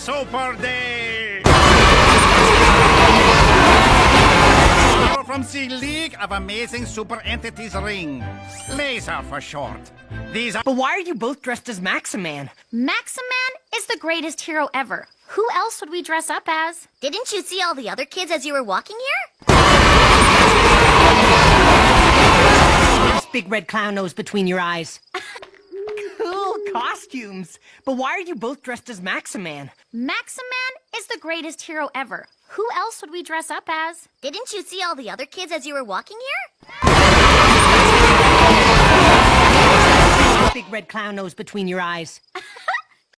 Super Day! You're from the League of Amazing Super Entities Ring. Laser for short. These are... But why are you both dressed as Maximan? Maximan is the greatest hero ever. Who else would we dress up as? Didn't you see all the other kids as you were walking here? This big red clown nose between your eyes. Cool costumes. But why are you both dressed as Maximan? Maximan is the greatest hero ever. Who else would we dress up as? Didn't you see all the other kids as you were walking here? Big red clown nose between your eyes.